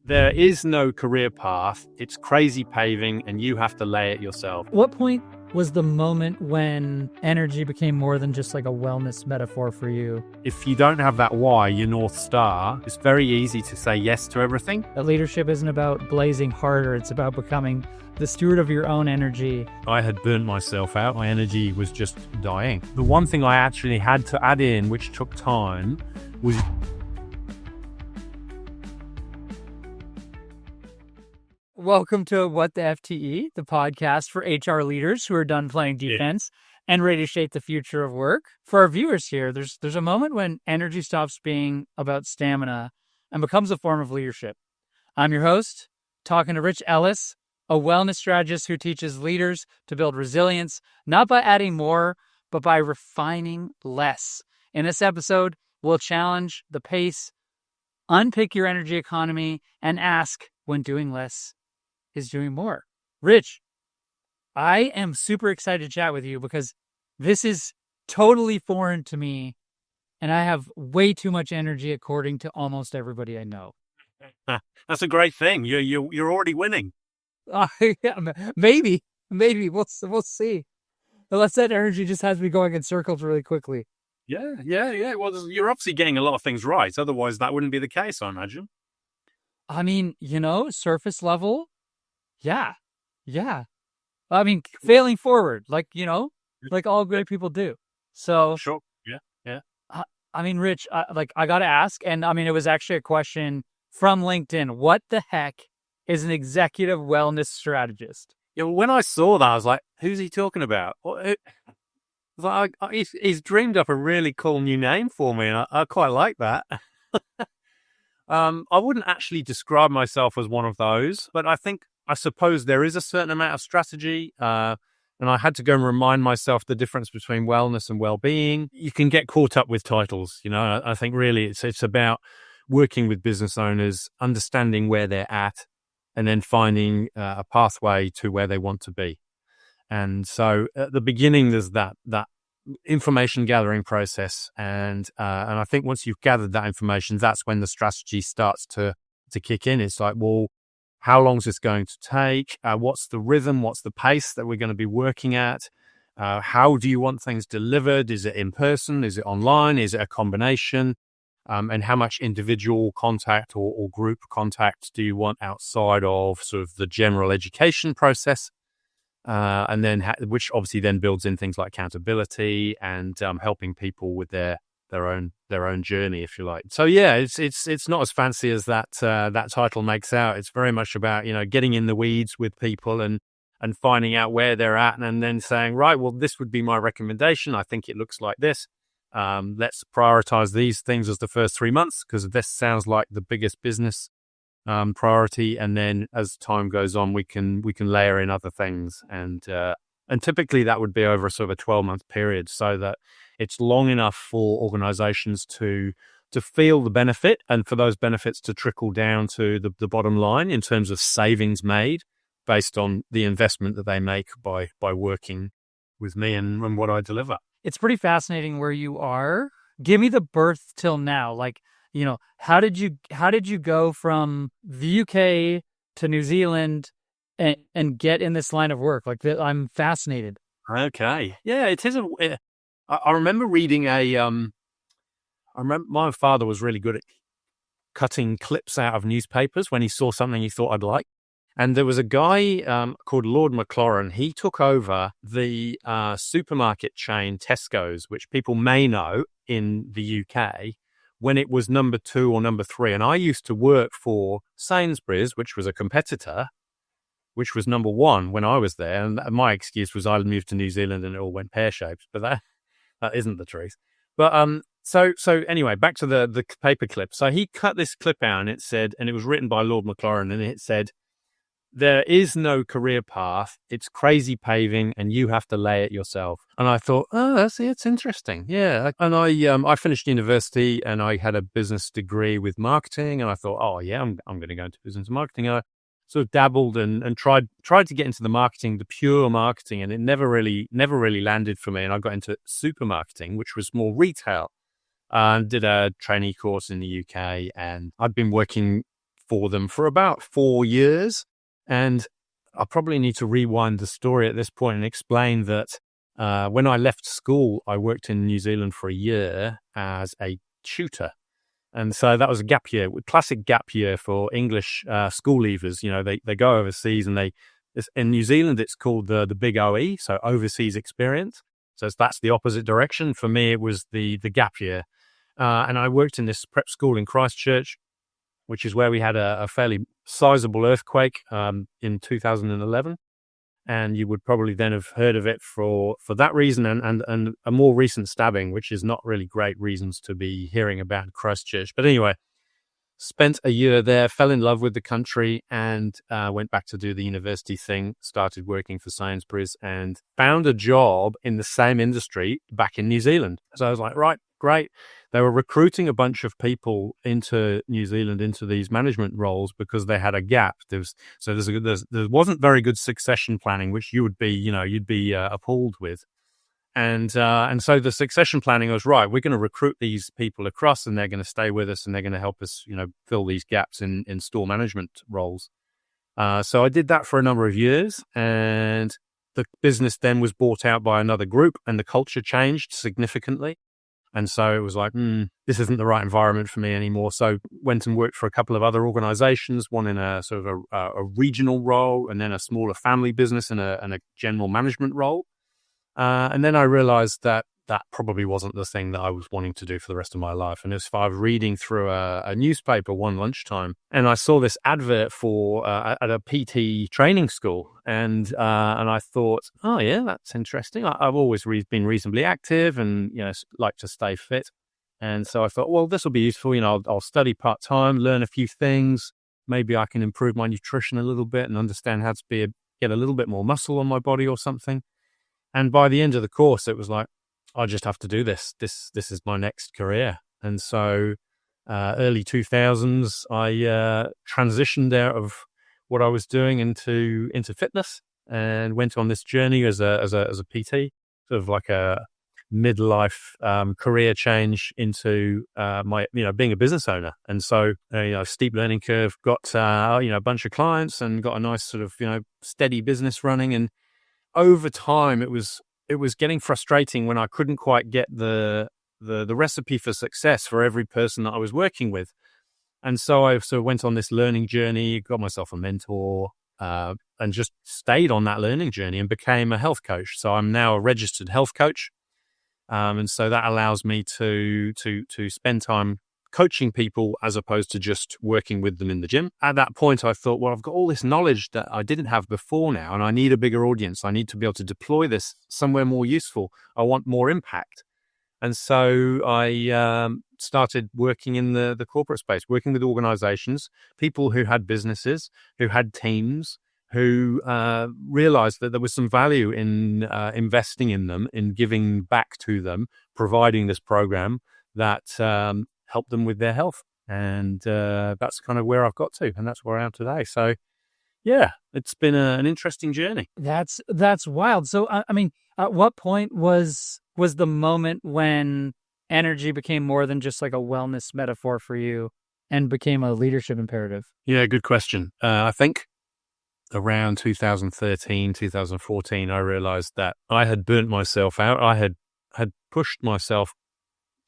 There is no career path. It's crazy paving and you have to lay it yourself. What point was the moment when energy became more than just like a wellness metaphor for you? If you don't have that why, your North Star, it's very easy to say yes to everything. That leadership isn't about blazing harder. It's about becoming the steward of your own energy. I had burnt myself out. My energy was just dying. The one thing I actually had to add in, which took time, was... Welcome to What the FTE, the podcast for HR leaders who are done playing defense and ready to shape the future of work. For our viewers here, there's a moment when energy stops being about stamina and becomes a form of leadership. I'm your host, talking to Rich Ellis, a wellness strategist who teaches leaders to build resilience, not by adding more, but by refining less. In this episode, we'll challenge the pace, unpick your energy economy, and ask when doing less is doing more. Rich, I am super excited to chat with you because this is totally foreign to me and I have way too much energy according to almost everybody I know. That's a great thing. You're already winning. Yeah, maybe we'll see. Unless that energy just has me going in circles really quickly. Yeah. Well, you're obviously getting a lot of things right. Otherwise, that wouldn't be the case, I imagine. I mean, surface level. Yeah. I mean, failing forward, like all great people do. So sure. Yeah. I mean, Rich, I got to ask, and I mean, it was actually a question from LinkedIn. What the heck is an executive wellness strategist? Yeah. When I saw that, I was like, "Who's he talking about?" He's dreamed up a really cool new name for me, and I quite like that. I wouldn't actually describe myself as one of those, but I suppose there is a certain amount of strategy, and I had to go and remind myself the difference between wellness and well-being. You can get caught up with titles, I think really it's about working with business owners, understanding where they're at, and then finding a pathway to where they want to be. And so at the beginning, there's that information gathering process, and I think once you've gathered that information, that's when the strategy starts to kick in. It's like, well, how long is this going to take? What's the rhythm? What's the pace that we're going to be working at? How do you want things delivered? Is it in person? Is it online? Is it a combination? And how much individual contact or group contact do you want outside of sort of the general education process? And then, which obviously then builds in things like accountability and helping people with their own journey, if you like. So yeah, it's not as fancy as that title makes out. It's very much about getting in the weeds with people and finding out where they're at, and then saying, right, well, this would be my recommendation. I think it looks like this. Let's prioritize these things as the first 3 months because this sounds like the biggest business priority, and then as time goes on, we can layer in other things, and typically that would be over a sort of a 12-month period, so that it's long enough for organizations to feel the benefit and for those benefits to trickle down to the bottom line in terms of savings made based on the investment that they make by working with me and what I deliver. It's pretty fascinating where you are. Give me the birth till now. Like, how did you go from the UK to New Zealand and get in this line of work? Like, I'm fascinated. Okay. Yeah, it is I remember reading I remember my father was really good at cutting clips out of newspapers when he saw something he thought I'd like. And there was a guy called Lord Maclaurin. He took over the supermarket chain Tesco's, which people may know in the UK, when it was number 2 or number 3. And I used to work for Sainsbury's, which was a competitor, which was number 1 when I was there. And my excuse was I moved to New Zealand and it all went pear-shaped. But that isn't the truth. But so anyway, back to the paper clip. So he cut this clip out, and it said, and it was written by Lord Maclaurin, and it said, "There is no career path. It's crazy paving, and you have to lay it yourself." And I thought, oh, it's interesting. Yeah. And I finished university, and I had a business degree with marketing, and I thought, oh yeah, I'm going to go into business marketing. And I sort of dabbled and tried to get into the pure marketing, and it never really landed for me. And I got into supermarketing, which was more retail. Did a trainee course in the UK, and I'd been working for them for about 4 years. And I probably need to rewind the story at this point and explain that when I left school, I worked in New Zealand for a year as a tutor. And so that was a gap year, classic gap year for English school leavers. They go overseas and in New Zealand, it's called the big OE, so overseas experience. So that's the opposite direction. For me, it was the gap year. And I worked in this prep school in Christchurch, which is where we had a fairly sizable earthquake in 2011. And you would probably then have heard of it for that reason and a more recent stabbing, which is not really great reasons to be hearing about Christchurch. But anyway, spent a year there, fell in love with the country, and went back to do the university thing, started working for Sainsbury's and found a job in the same industry back in New Zealand. So I was like, right, great. They were recruiting a bunch of people into New Zealand into these management roles because they had a gap. There wasn't very good succession planning, which you'd be appalled with. And so the succession planning was, right, we're going to recruit these people across and they're going to stay with us and they're going to help us, fill these gaps in store management roles. So I did that for a number of years, and the business then was bought out by another group and the culture changed significantly. And so it was like, this isn't the right environment for me anymore. So went and worked for a couple of other organizations, one in a sort of a regional role, and then a smaller family business and a general management role. And then I realized that probably wasn't the thing that I was wanting to do for the rest of my life. And as I was reading through a newspaper one lunchtime, and I saw this advert for at a PT training school, and I thought, oh yeah, that's interesting. I've always been reasonably active, and like to stay fit. And so I thought, well, this will be useful. I'll study part time, learn a few things. Maybe I can improve my nutrition a little bit and understand how to get a little bit more muscle on my body or something. And by the end of the course, it was like, I just have to do this. This is my next career. And so early 2000s, I transitioned out of what I was doing into fitness and went on this journey as a PT, sort of like a midlife career change into being a business owner. And so steep learning curve, got a bunch of clients and got a nice sort of steady business running. And over time, it was getting frustrating when I couldn't quite get the recipe for success for every person that I was working with. And so I sort of went on this learning journey, got myself a mentor, and just stayed on that learning journey and became a health coach. So I'm now a registered health coach. And so that allows me to spend time coaching people as opposed to just working with them in the gym. At that point, I thought, well, I've got all this knowledge that I didn't have before now, and I need a bigger audience. I need to be able to deploy this somewhere more useful. I want more impact. And so I started working in the corporate space, working with organizations, people who had businesses, who had teams, who realized that there was some value in investing in them, in giving back to them, providing this program that help them with their health. And that's kind of where I've got to, and that's where I am today. So yeah, it's been an interesting journey. That's wild. So, I mean, at what point was the moment when energy became more than just like a wellness metaphor for you and became a leadership imperative? Yeah, good question. I think around 2013, 2014, I realized that I had burnt myself out. I had pushed myself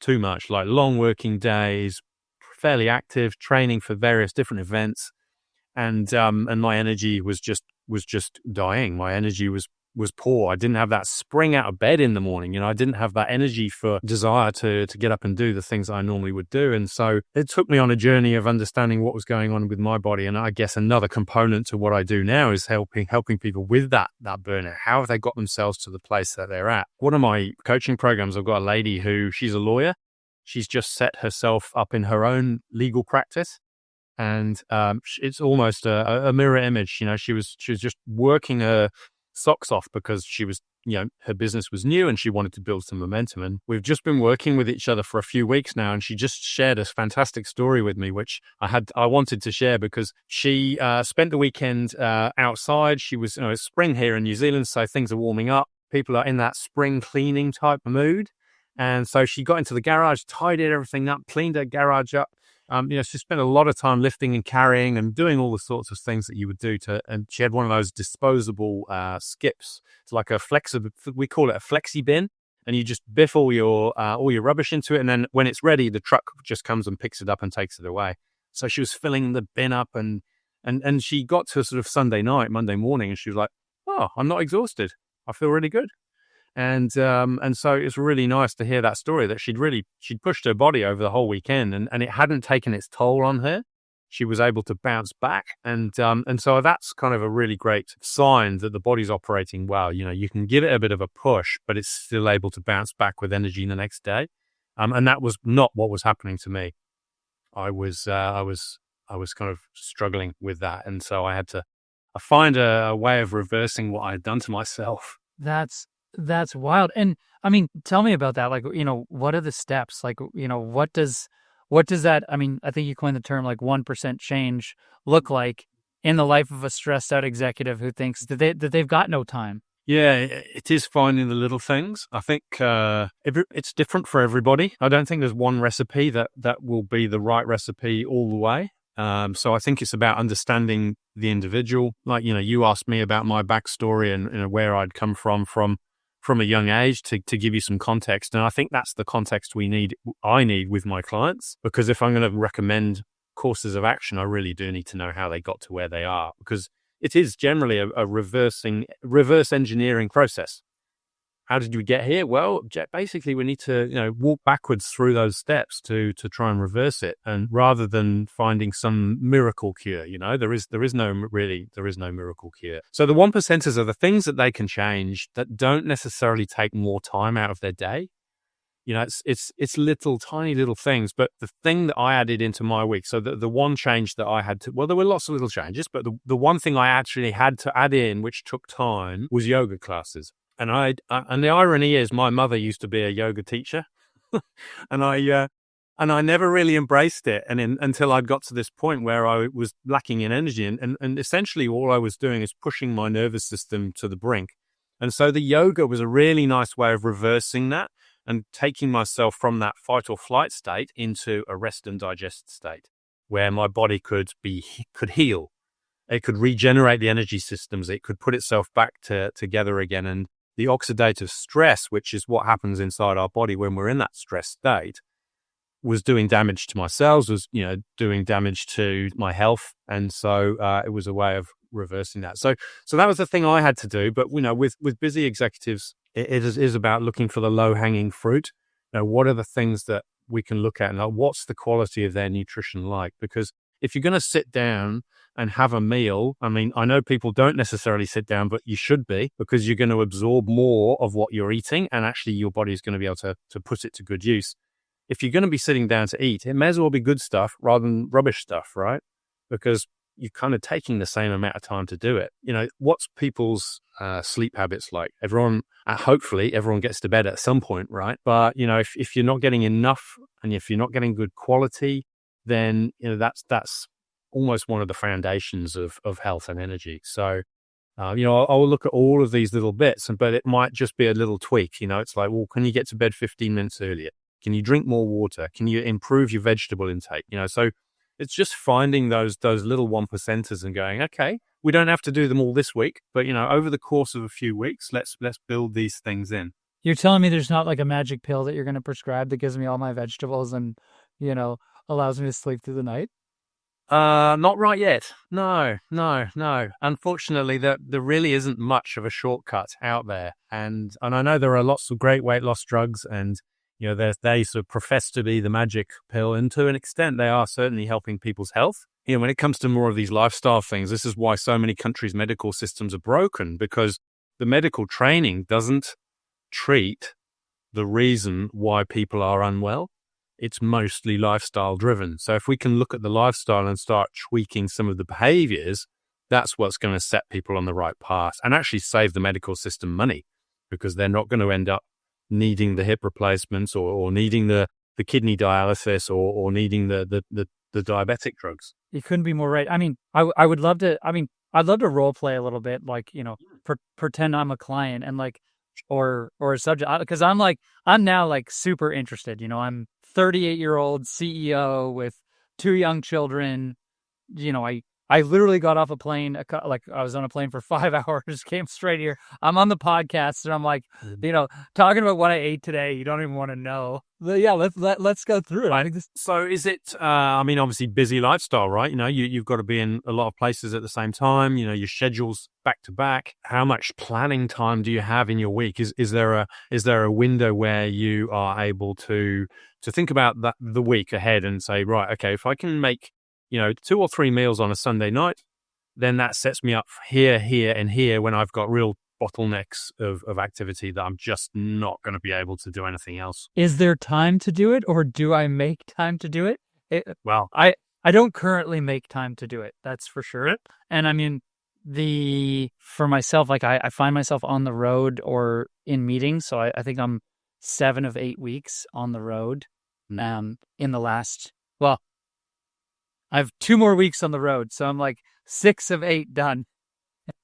too much, like long working days, fairly active, training for various different events, and my energy was just dying. My energy was poor. I didn't have that spring out of bed in the morning. I didn't have that energy for desire to get up and do the things I normally would do. And so it took me on a journey of understanding what was going on with my body. And I guess another component to what I do now is helping people with that burnout. How have they got themselves to the place that they're at? One of my coaching programs, I've got a lady she's a lawyer. She's just set herself up in her own legal practice. And it's almost a mirror image. She was just working her socks off because she was, her business was new and she wanted to build some momentum. And we've just been working with each other for a few weeks now. And she just shared a fantastic story with me, which I wanted to share because she spent the weekend outside. She was, it's spring here in New Zealand, so things are warming up. People are in that spring cleaning type of mood. And so she got into the garage, tidied everything up, cleaned her garage up. She spent a lot of time lifting and carrying and doing all the sorts of things that you would do and she had one of those disposable skips. It's like we call it a flexi bin, and you just biff all your rubbish into it. And then when it's ready, the truck just comes and picks it up and takes it away. So she was filling the bin up and she got to sort of Sunday night, Monday morning, and she was like, "Oh, I'm not exhausted. I feel really good." And so it's really nice to hear that story that she'd pushed her body over the whole weekend and it hadn't taken its toll on her. She was able to bounce back. And so that's kind of a really great sign that the body's operating well. You can give it a bit of a push, but it's still able to bounce back with energy the next day. And that was not what was happening to me. I was kind of struggling with that. And so I find a way of reversing what I had done to myself. That's wild. And I mean, tell me about that. Like, what are the steps? Like, what does that, I mean, I think you coined the term like 1% change look like in the life of a stressed out executive who thinks that they've got no time? Yeah, it is finding the little things. I think it's different for everybody. I don't think there's one recipe that will be the right recipe all the way. So I think it's about understanding the individual. Like, you asked me about my backstory and where I'd come from a young age to give you some context. And I think that's the context I need with my clients, because if I'm going to recommend courses of action, I really do need to know how they got to where they are, because it is generally a reverse engineering process. How did we get here? Well, basically we need to, walk backwards through those steps to try and reverse it. And rather than finding some miracle cure, there is no miracle cure. So the 1%ers are the things that they can change that don't necessarily take more time out of their day. It's tiny little things, but the thing that I added into my week, so the one change that I had to, well, there were lots of little changes, but the one thing I actually had to add in, which took time, was yoga classes. And and the irony is my mother used to be a yoga teacher and I never really embraced it. Until I'd got to this point where I was lacking in energy and essentially all I was doing is pushing my nervous system to the brink. And so the yoga was a really nice way of reversing that and taking myself from that fight or flight state into a rest and digest state where my body could heal. It could regenerate the energy systems. It could put itself back together again. And the oxidative stress, which is what happens inside our body when we're in that stress state, was doing damage to my cells, was doing damage to my health. And so it was a way of reversing that. So that was the thing I had to do. But with busy executives, it is about looking for the low hanging fruit. What are the things that we can look at, and what's the quality of their nutrition like? Because if you're going to sit down and have a meal, I mean, I know people don't necessarily sit down, but you should be, because you're going to absorb more of what you're eating, and actually your body is going to be able to put it to good use. If you're going to be sitting down to eat, it may as well be good stuff rather than rubbish stuff, right? Because you're kind of taking the same amount of time to do it. What's people's sleep habits like? Hopefully everyone gets to bed at some point, right? But, if you're not getting enough and if you're not getting good quality, then, that's almost one of the foundations of health and energy. So, I'll look at all of these little bits, but it might just be a little tweak. It's like, well, can you get to bed 15 minutes earlier? Can you drink more water? Can you improve your vegetable intake? So it's just finding those little 1%ers and going, okay, we don't have to do them all this week, but over the course of a few weeks, let's build these things in. You're telling me there's not like a magic pill that you're going to prescribe that gives me all my vegetables and, allows me to sleep through the night? Not right yet. No. Unfortunately, there really isn't much of a shortcut out there. And I know there are lots of great weight loss drugs, and they sort of profess to be the magic pill, and to an extent, they are certainly helping people's health. When it comes to more of these lifestyle things, this is why so many countries' medical systems are broken, because the medical training doesn't treat the reason why people are unwell. It's mostly lifestyle driven. So if we can look at the lifestyle and start tweaking some of the behaviors, that's what's going to set people on the right path and actually save the medical system money, because they're not going to end up needing the hip replacements or needing the kidney dialysis or needing the diabetic drugs. You couldn't be more right. I mean, I would love to, I'd love to role play a little bit, like, pretend I'm a client and like, or a subject, because I'm now like super interested. I'm 38-year-old CEO with 2 young children. I literally got off a plane, like I was on a plane for 5 hours, came straight here. I'm on the podcast and I'm like, talking about what I ate today. You don't even want to know. But yeah, let's go through it. I think this. So is it, obviously busy lifestyle, right? You've got to be in a lot of places at the same time, your schedule's back to back. How much planning time do you have in your week? Is there a window where you are able to think about the week ahead and say, right, okay, if I can make 2 or 3 meals on a Sunday night, then that sets me up here, and here when I've got real bottlenecks of activity that I'm just not going to be able to do anything else. Is there time to do it, or do I make time to do it? Well, I don't currently make time to do it. That's for sure. And I mean, for myself, like I find myself on the road or in meetings. So I think I'm 7 of 8 weeks on the road. In the last, I have 2 more weeks on the road, so I'm like 6 of 8 done.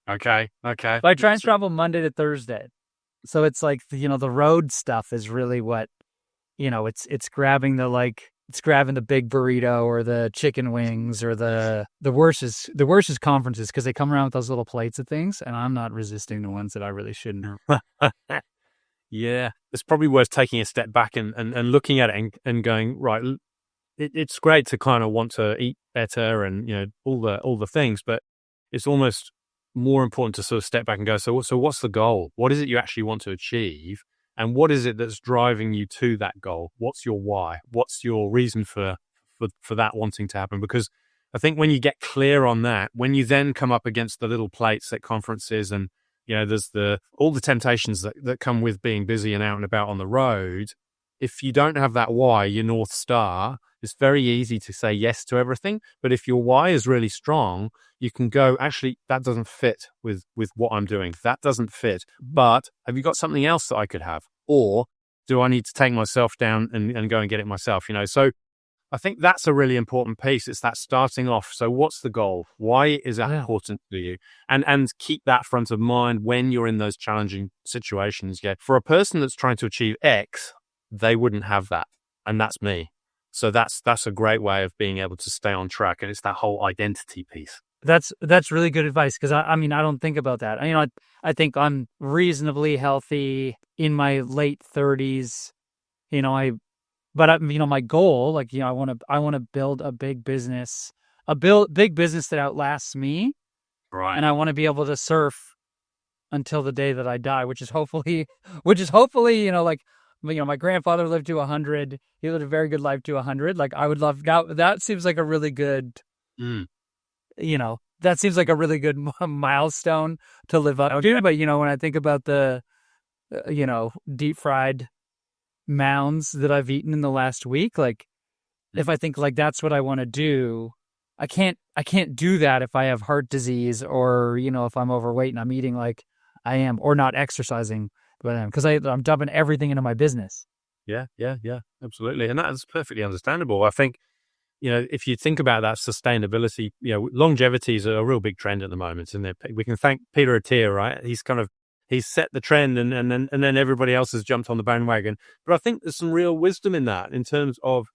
Okay. But I try and travel Monday to Thursday, so it's like the road stuff is really what it's grabbing it's grabbing the big burrito or the chicken wings, or the worst is conferences, because they come around with those little plates of things, and I'm not resisting the ones that I really shouldn't. Yeah, it's probably worth taking a step back and looking at it and going, right. It's great to kind of want to eat better and all the things, but it's almost more important to sort of step back and go, so what's the goal? What is it you actually want to achieve, and what is it that's driving you to that goal? What's your why? What's your reason for that wanting to happen? Because I think when you get clear on that, when you then come up against the little plates at conferences, and there's all the temptations that come with being busy and out and about on the road. If you don't have that why, your North Star, it's very easy to say yes to everything. But if your why is really strong, you can go, actually, that doesn't fit with what I'm doing. That doesn't fit. But have you got something else that I could have? Or do I need to take myself down and go and get it myself? So I think that's a really important piece. It's that starting off. So what's the goal? Why is that important to you? And keep that front of mind when you're in those challenging situations. Yeah. For a person that's trying to achieve X, they wouldn't have that. And that's me. So that's a great way of being able to stay on track. And it's that whole identity piece. That's really good advice, because I don't think about that. I think I'm reasonably healthy in my late 30s. My goal, I want to build a big business, that outlasts me. Right. And I want to be able to surf until the day that I die, which is hopefully, my grandfather lived to 100. He lived a very good life to 100. Like, I would love that seems like a really good, that seems like a really good milestone to live up to. But, when I think about the, deep fried mounds that I've eaten in the last week, like, if I think like that's what I want to do, I can't do that if I have heart disease, or, if I'm overweight and I'm eating like I am, or not exercising, because I'm dumping everything into my business. Yeah, absolutely. And that's perfectly understandable. I think, if you think about that sustainability, longevity is a real big trend at the moment. And we can thank Peter Attia, right? He's set the trend, and then everybody else has jumped on the bandwagon. But I think there's some real wisdom in that, in terms of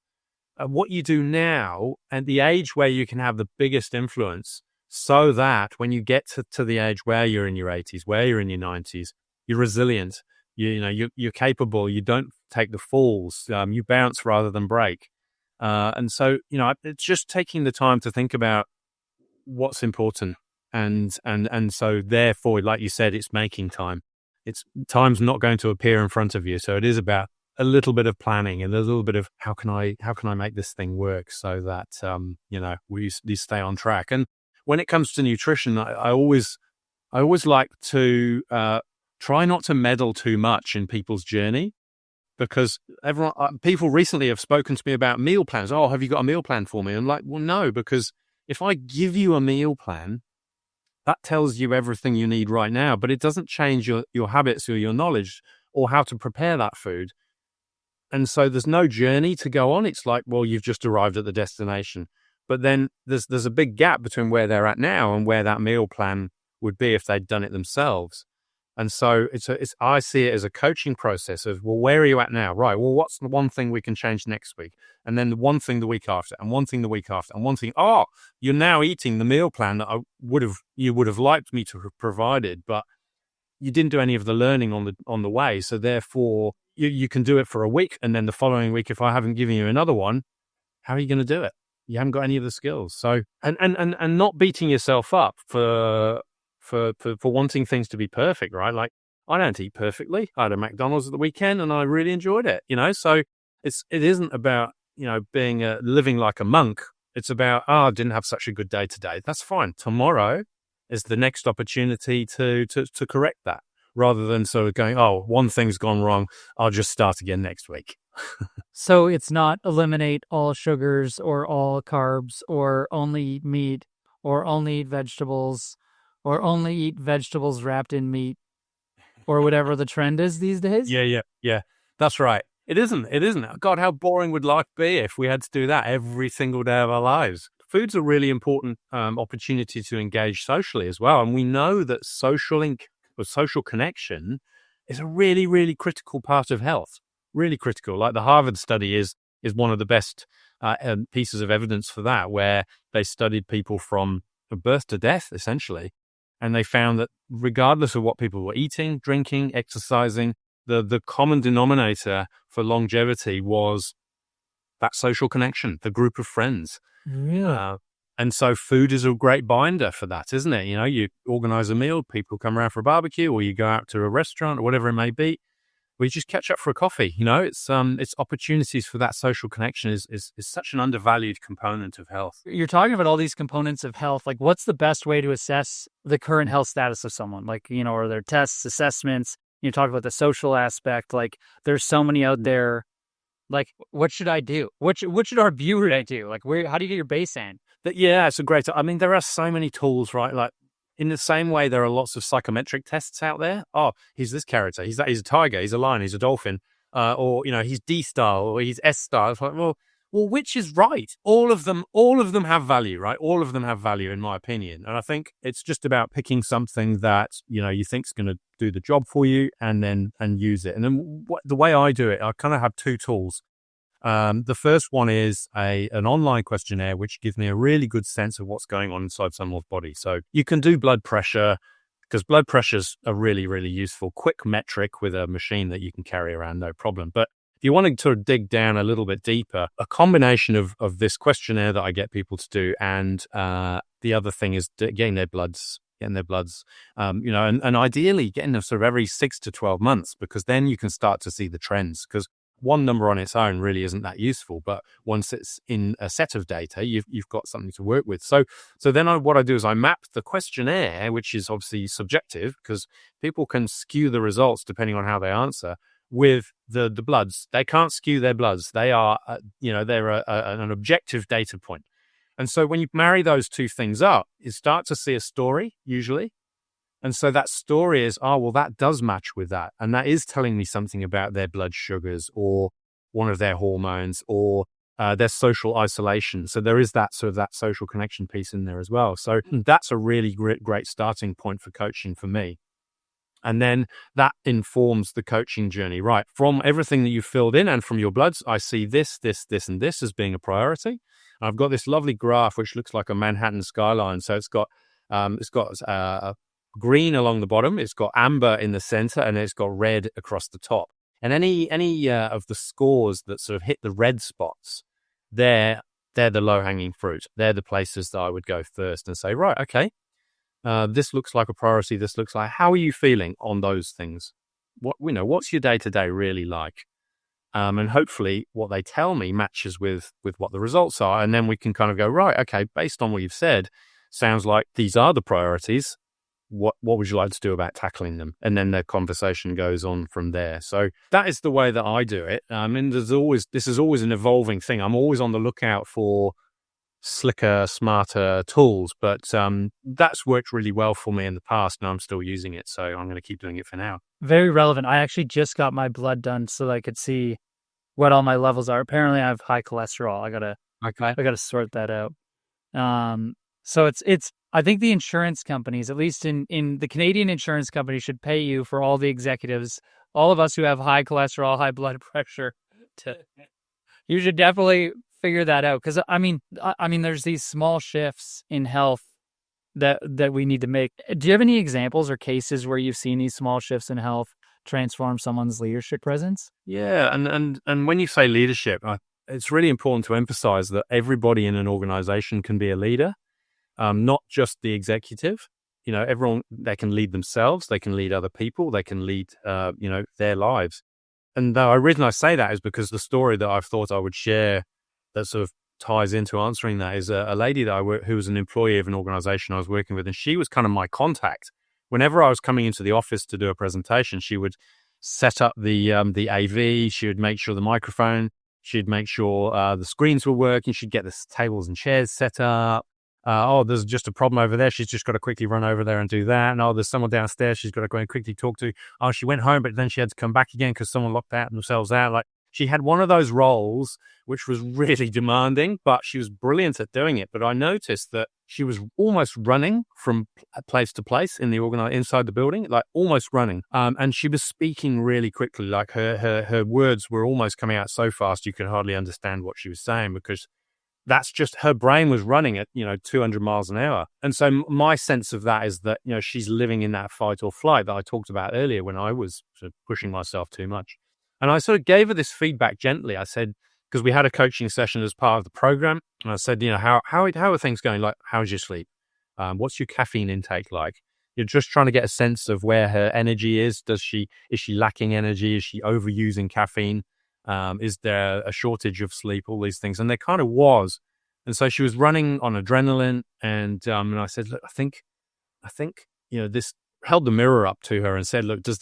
what you do now and the age where you can have the biggest influence, so that when you get to the age where you're in your 80s, where you're in your 90s, you're resilient, you're capable, you don't take the falls, you bounce rather than break. And so, it's just taking the time to think about what's important. And so therefore, like you said, it's making time. Time's not going to appear in front of you. So it is about a little bit of planning and a little bit of how can I make this thing work, so that, we stay on track. And when it comes to nutrition, I always like to, try not to meddle too much in people's journey, because people recently have spoken to me about meal plans. Oh, have you got a meal plan for me? I'm like, well, no, because if I give you a meal plan, that tells you everything you need right now, but it doesn't change your habits or your knowledge or how to prepare that food. And so there's no journey to go on. It's like, well, you've just arrived at the destination. But then there's a big gap between where they're at now and where that meal plan would be if they'd done it themselves. And so I see it as a coaching process of, well, where are you at now? Right. Well, what's the one thing we can change next week? And then the one thing the week after, and one thing the week after, and one thing. Oh, you're now eating the meal plan that you would have liked me to have provided, but you didn't do any of the learning on the way. So therefore, you can do it for a week, and then the following week, if I haven't given you another one, how are you going to do it? You haven't got any of the skills. So and not beating yourself up for wanting things to be perfect, right? Like, I don't eat perfectly. I had a McDonald's at the weekend and I really enjoyed it, so it isn't about, being living like a monk. It's about, I didn't have such a good day today. That's fine. Tomorrow is the next opportunity to correct that, rather than sort of going, oh, one thing's gone wrong, I'll just start again next week. So it's not eliminate all sugars or all carbs or only eat meat or only eat vegetables or only eat vegetables wrapped in meat or whatever the trend is these days? Yeah. That's right. It isn't. God, how boring would life be if we had to do that every single day of our lives? Food's a really important opportunity to engage socially as well. And we know that social connection is a really, really critical part of health. Really critical. Like the Harvard study is one of the best pieces of evidence for that, where they studied people from birth to death, essentially. And they found that regardless of what people were eating, drinking, exercising, the common denominator for longevity was that social connection, the group of friends. Yeah. And so food is a great binder for that, isn't it? You organize a meal, people come around for a barbecue, or you go out to a restaurant or whatever it may be. We just catch up for a coffee. It's opportunities for that social connection is such an undervalued component of health. You're talking about all these components of health. Like, what's the best way to assess the current health status of someone? Like, are there tests, assessments? You talk about the social aspect. Like, there's so many out there. Like, what should I do? What should our viewer do? Like, how do you get your baseline? Yeah, it's a great. I mean, there are so many tools, right? Like, in the same way, there are lots of psychometric tests out there. Oh, he's this character. He's a tiger. He's a lion. He's a dolphin. Or he's D style or he's S style. It's like, well, which is right? All of them have value, right? All of them have value, in my opinion. And I think it's just about picking something that you think's going to do the job for you, and use it. And then the way I do it, I kind of have two tools. The first one is an online questionnaire, which gives me a really good sense of what's going on inside someone's body. So you can do blood pressure, because blood pressure's a really, really useful, quick metric with a machine that you can carry around, no problem. But if you want to sort of dig down a little bit deeper, a combination of this questionnaire that I get people to do, and the other thing is getting their bloods, and ideally getting them sort of every 6 to 12 months, because then you can start to see the trends. Because one number on its own really isn't that useful, but once it's in a set of data, you've got something to work with. So then what I do is I map the questionnaire, which is obviously subjective because people can skew the results depending on how they answer, with the bloods. They can't skew their bloods. They are, they're an objective data point. And so when you marry those two things up, you start to see a story usually. And so that story is, that does match with that. And that is telling me something about their blood sugars or one of their hormones or their social isolation. So there is that sort of that social connection piece in there as well. So that's a really great starting point for coaching for me. And then that informs the coaching journey, right? From everything that you've filled in and from your bloods, I see this, and this as being a priority. And I've got this lovely graph, which looks like a Manhattan skyline. So it's got green along the bottom, it's got amber in the center, and it's got red across the top. And any of the scores that sort of hit the red spots, they're the low-hanging fruit. They're the places that I would go first and say, right, okay, this looks like a priority. This looks like, how are you feeling on those things? What's your day-to-day really like? And hopefully what they tell me matches with what the results are. And then we can kind of go, right, okay, based on what you've said, sounds like these are the priorities. What would you like to do about tackling them? And then the conversation goes on from there. So that is the way that I do it. And this is always an evolving thing. I'm always on the lookout for slicker, smarter tools, but that's worked really well for me in the past, and I'm still using it. So I'm going to keep doing it for now. Very relevant. I actually just got my blood done so that I could see what all my levels are. Apparently, I have high cholesterol. I gotta sort that out. So it's I think the insurance companies, at least in the Canadian insurance companies, should pay you for all the executives, all of us who have high cholesterol, high blood pressure. You should definitely figure that out, because I mean, there's these small shifts in health that we need to make. Do you have any examples or cases where you've seen these small shifts in health transform someone's leadership presence? Yeah, and when you say leadership, it's really important to emphasize that everybody in an organization can be a leader, not just the executive. Everyone, they can lead themselves, they can lead other people, they can lead, their lives. And the reason I say that is because the story that I've thought I would share that sort of ties into answering that is a lady that who was an employee of an organization I was working with, and she was kind of my contact. Whenever I was coming into the office to do a presentation, she would set up the AV, she would make sure the microphone, she'd make sure the screens were working, she'd get the tables and chairs set up. There's just a problem over there. She's just got to quickly run over there and do that. And there's someone downstairs she's got to go and quickly talk to. She went home, but then she had to come back again because someone locked themselves out. Like, she had one of those roles which was really demanding, but she was brilliant at doing it. But I noticed that she was almost running from place to place in the inside the building, like almost running. And she was speaking really quickly. Like her words were almost coming out so fast you could hardly understand what she was saying, because that's just, her brain was running at 200 miles an hour. And so my sense of that is that she's living in that fight or flight that I talked about earlier when I was sort of pushing myself too much. And I sort of gave her this feedback gently. I said, because we had a coaching session as part of the program, and I said, how are things going? Like, how's your sleep? What's your caffeine intake like? You're just trying to get a sense of where her energy is. Is she lacking energy? Is she overusing caffeine? Is there a shortage of sleep? All these things. And there kind of was. And so she was running on adrenaline. And I said, look, I think, this, held the mirror up to her and said, look, does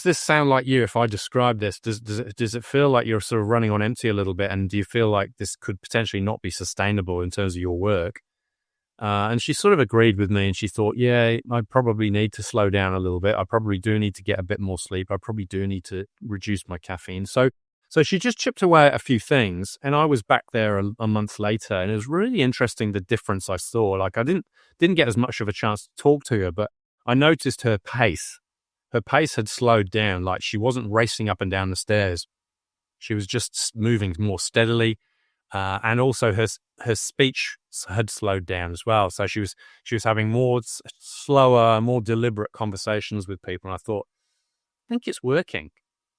this sound like you? If I describe this, does it feel like you're sort of running on empty a little bit? And do you feel like this could potentially not be sustainable in terms of your work? And she sort of agreed with me, and she thought, yeah, I probably need to slow down a little bit. I probably do need to get a bit more sleep. I probably do need to reduce my caffeine. So she just chipped away at a few things, and I was back there a month later, and it was really interesting the difference I saw. Like, I didn't get as much of a chance to talk to her, but I noticed her pace. Her pace had slowed down. Like, she wasn't racing up and down the stairs. She was just moving more steadily, and also her speech had slowed down as well. So she was having more slower, more deliberate conversations with people. And I thought, I think it's working.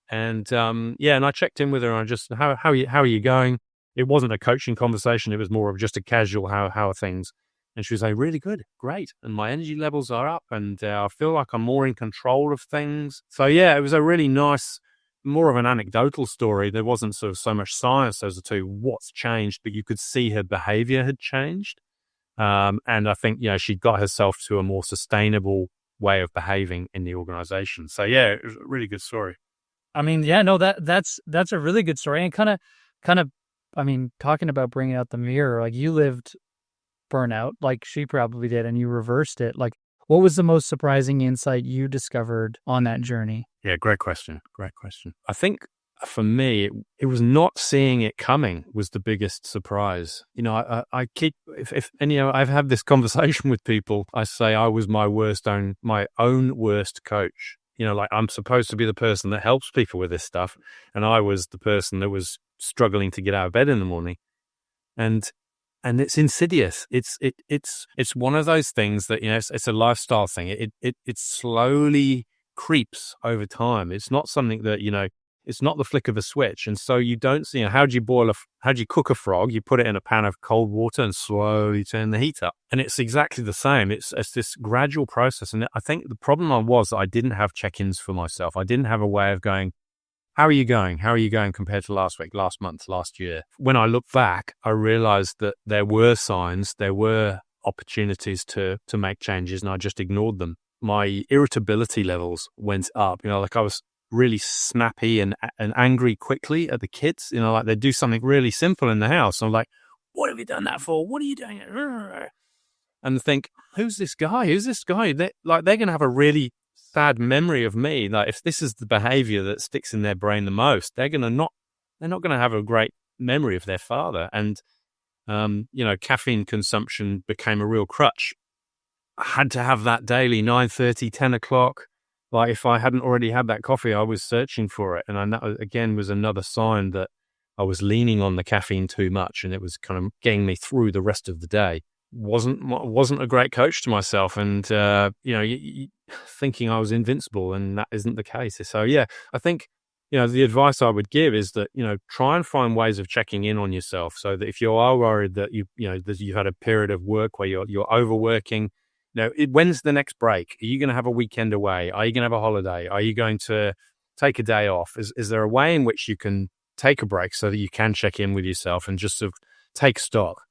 And and I checked in with her, and I just, how are you going? It wasn't a coaching conversation. It was more of just a casual, how are things? And she was like, really good, great. And my energy levels are up, and I feel like I'm more in control of things. So yeah, it was a really nice, more of an anecdotal story. There wasn't sort of so much science as to what's changed, but you could see her behavior had changed. And I think, she got herself to a more sustainable way of behaving in the organization. So yeah, it was a really good story. I mean, yeah, no, that's a really good story. And kind of, I mean, talking about bringing out the mirror, like, you lived burnout like she probably did, and you reversed it. Like, what was the most surprising insight you discovered on that journey? Yeah, great question. I think for me, it was not seeing it coming was the biggest surprise. I keep, I've had this conversation with people. I say I was my own worst coach. Like, I'm supposed to be the person that helps people with this stuff, and I was the person that was struggling to get out of bed in the morning. And it's insidious. It's one of those things that, it's a lifestyle thing. It slowly creeps over time. It's not something that, it's not the flick of a switch. And so you don't see, how do you cook a frog? You put it in a pan of cold water and slowly turn the heat up. And it's exactly the same. It's this gradual process. And I think the problem was that I didn't have check-ins for myself. I didn't have a way of going, how are you going? How are you going compared to last week, last month, last year? When I look back, I realized that there were signs, there were opportunities to make changes, and I just ignored them. My irritability levels went up. Like, I was really snappy and angry quickly at the kids. Like, they'd do something really simple in the house. I'm like, what have you done that for? What are you doing? And think, who's this guy? They're going to have a really sad memory of me. Like, if this is the behavior that sticks in their brain the most, they're not going to have a great memory of their father. And, caffeine consumption became a real crutch. had to have that daily, 9:30, 10 o'clock. Like if I hadn't already had that coffee, I was searching for it. And that, again, was another sign that I was leaning on the caffeine too much, and it was kind of getting me through the rest of the day. Wasn't a great coach to myself, and thinking I was invincible, and that isn't the case. So yeah, I think the advice I would give is that try and find ways of checking in on yourself, so that if you are worried that that you've had a period of work where you're overworking, when's the next break? Are you going to have a weekend away? Are you going to have a holiday? Are you going to take a day off? Is there a way in which you can take a break so that you can check in with yourself and just sort of take stock?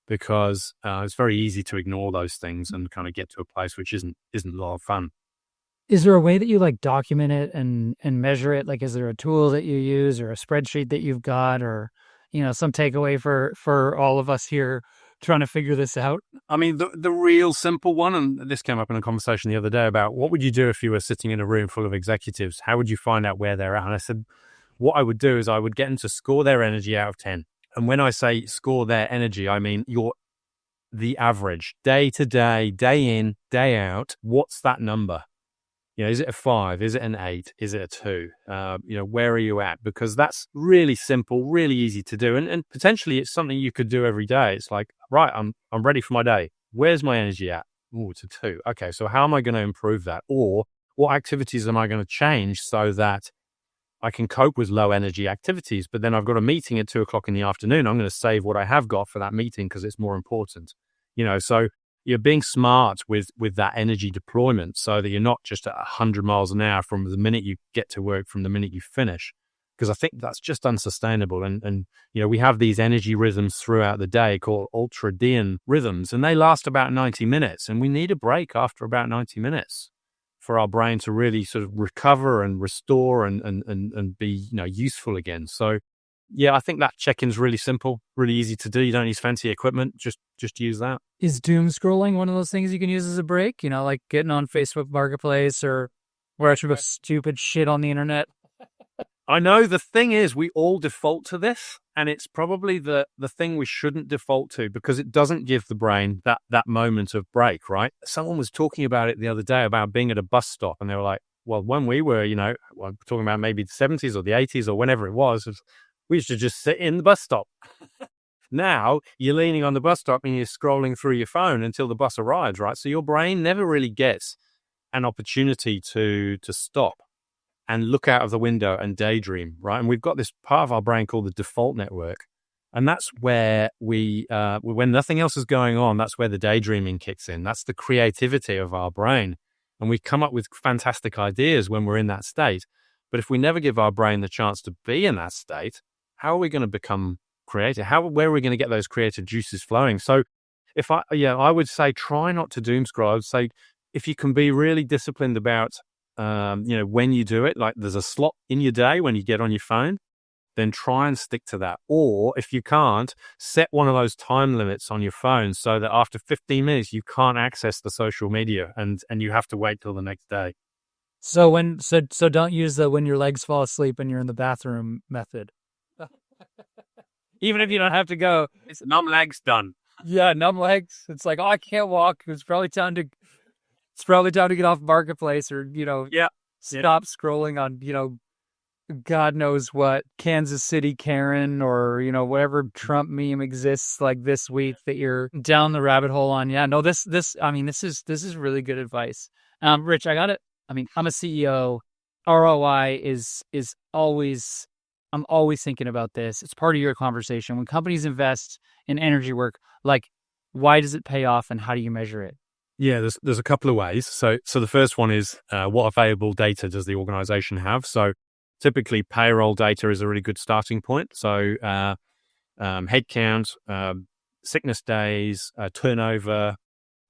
Because it's very easy to ignore those things and kind of get to a place which isn't a lot of fun. Is there a way that you like document it and measure it? Like, is there a tool that you use or a spreadsheet that you've got, or, some takeaway for all of us here trying to figure this out? I mean, the real simple one, and this came up in a conversation the other day about what would you do if you were sitting in a room full of executives? How would you find out where they're at? And I said, what I would do is I would get them to score their energy out of 10. And when I say score their energy, I mean the average, day to day, day in, day out. What's that number? Is it a 5? Is it an 8? Is it a 2? Where are you at? Because that's really simple, really easy to do. And potentially it's something you could do every day. It's like, right, I'm ready for my day. Where's my energy at? Oh, it's a 2. Okay, so how am I going to improve that? Or what activities am I going to change so that I can cope with low energy activities? But then I've got a meeting at 2:00 in the afternoon. I'm going to save what I have got for that meeting because it's more important. So you're being smart with that energy deployment so that you're not just at 100 miles an hour from the minute you get to work, from the minute you finish. Because I think that's just unsustainable. And we have these energy rhythms throughout the day called ultradian rhythms, and they last about 90 minutes. And we need a break after about 90 minutes for our brain to really sort of recover and restore and be useful again. So yeah, I think that check-in's really simple, really easy to do. You don't use fancy equipment. Just use that. Is doom scrolling one of those things you can use as a break? Like getting on Facebook Marketplace or where I should go stupid shit on the internet? I know the thing is we all default to this, and it's probably the thing we shouldn't default to because it doesn't give the brain that moment of break, right? Someone was talking about it the other day about being at a bus stop, and they were like, well, when we were, talking about maybe the 70s or the 80s or whenever it was, we used to just sit in the bus stop. Now you're leaning on the bus stop and you're scrolling through your phone until the bus arrives, right? So your brain never really gets an opportunity to stop and look out of the window and daydream, right? And we've got this part of our brain called the default network. And that's where when nothing else is going on, that's where the daydreaming kicks in. That's the creativity of our brain. And we come up with fantastic ideas when we're in that state. But if we never give our brain the chance to be in that state, how are we going to become creative? Where are we going to get those creative juices flowing? So I would say try not to doom scroll. I would say if you can be really disciplined about when you do it, like there's a slot in your day when you get on your phone, then try and stick to that. Or if you can't, set one of those time limits on your phone so that after 15 minutes, you can't access the social media and you have to wait till the next day. So don't use the when your legs fall asleep and you're in the bathroom method. Even if you don't have to go. It's numb legs done. Yeah, numb legs. It's like, I can't walk. It's probably time to get off Marketplace or, stop scrolling on, God knows what, Kansas City Karen or, whatever Trump meme exists like this week that you're down the rabbit hole on. Yeah, no, this is really good advice. Rich, I'm a CEO. ROI is always, I'm always thinking about this. It's part of your conversation. When companies invest in energy work, like, why does it pay off and how do you measure it? Yeah, there's a couple of ways. So the first one is what available data does the organization have? So typically payroll data is a really good starting point. So headcount, sickness days, turnover.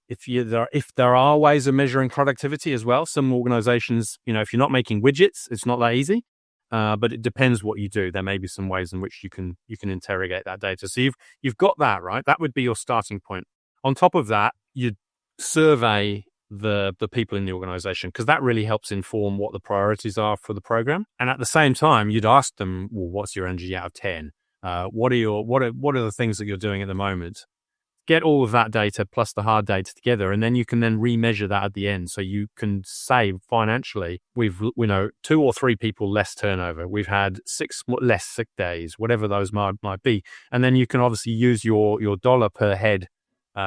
If there are ways of measuring productivity as well, some organizations, if you're not making widgets, it's not that easy. But it depends what you do. There may be some ways in which you can interrogate that data. So you've got that, right? That would be your starting point. On top of that, you'd survey the people in the organization because that really helps inform what the priorities are for the program. And at the same time, you'd ask them, well, what's your energy out of 10? What are the things that you're doing at the moment? get all of that data plus the hard data together, and then you can then remeasure that at the end. So you can say financially, we know 2 or 3 people less turnover. We've had 6 less sick days, whatever those might be. And then you can obviously use your dollar per head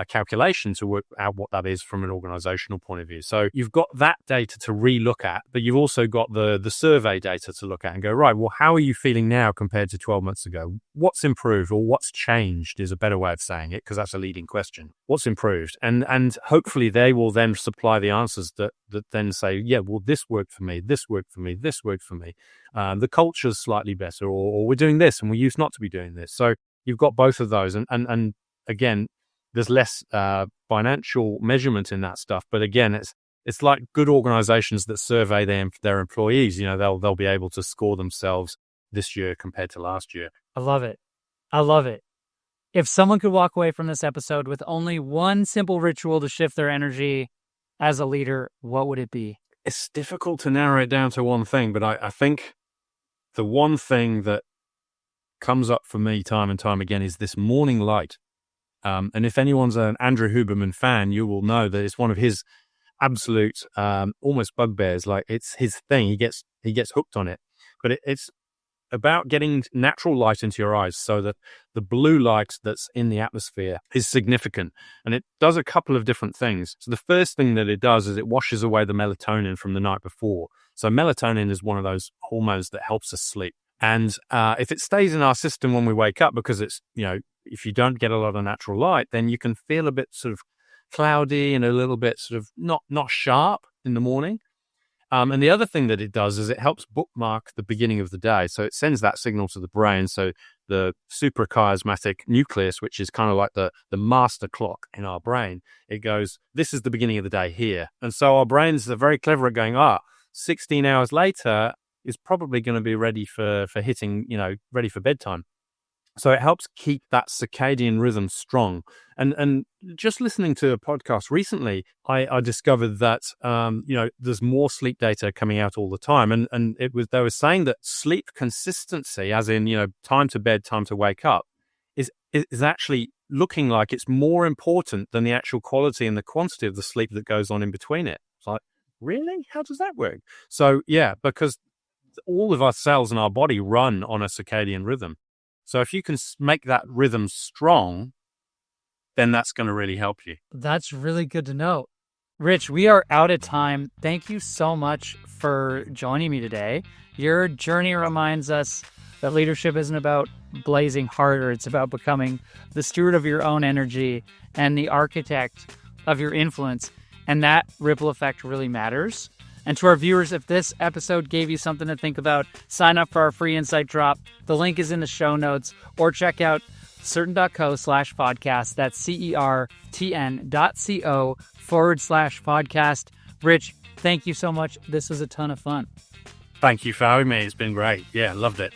calculation to work out what that is from an organizational point of view. So you've got that data to re-look at, but you've also got the survey data to look at and go, right, well, how are you feeling now compared to 12 months ago? What's improved or what's changed is a better way of saying it, because that's a leading question. What's improved? And hopefully they will then supply the answers that then say, yeah, well, this worked for me, this worked for me, this worked for me. The culture's slightly better, or we're doing this and we used not to be doing this. So you've got both of those. And again, there's less financial measurement in that stuff, but again, it's like good organizations that survey their employees. You know, they'll be able to score themselves this year compared to last year. I love it. I love it. If someone could walk away from this episode with only one simple ritual to shift their energy as a leader, what would it be? It's difficult to narrow it down to one thing, but I think the one thing that comes up for me time and time again is this morning light. And if anyone's an Andrew Huberman fan, you will know that it's one of his absolute almost bugbears. Like, it's his thing. He gets hooked on it. But it's about getting natural light into your eyes so that the blue light that's in the atmosphere is significant. And it does a couple of different things. So the first thing that it does is it washes away the melatonin from the night before. So melatonin is one of those hormones that helps us sleep. And if it stays in our system when we wake up, because it's, you know, if you don't get a lot of natural light, then you can feel a bit sort of cloudy and a little bit sort of not sharp in the morning. And the other thing that it does is it helps bookmark the beginning of the day. So it sends that signal to the brain. So the suprachiasmatic nucleus, which is kind of like the master clock in our brain, it goes, this is the beginning of the day here. And so our brains are very clever at going, 16 hours later is probably going to be ready for hitting, ready for bedtime. So it helps keep that circadian rhythm strong. And just listening to a podcast recently, I discovered that, there's more sleep data coming out all the time. And they were saying that sleep consistency, as in, time to bed, time to wake up, is actually looking like it's more important than the actual quality and the quantity of the sleep that goes on in between it. It's like, really? How does that work? So yeah, because all of our cells in our body run on a circadian rhythm. So if you can make that rhythm strong, then that's going to really help you. That's really good to know. Rich, we are out of time. Thank you so much for joining me today. Your journey reminds us that leadership isn't about blazing harder. It's about becoming the steward of your own energy and the architect of your influence. And that ripple effect really matters. And to our viewers, if this episode gave you something to think about, sign up for our free insight drop. The link is in the show notes, or check out certain.co/podcast. That's CERTN.co/podcast. Rich, thank you so much. This was a ton of fun. Thank you for having me. It's been great. Yeah, loved it.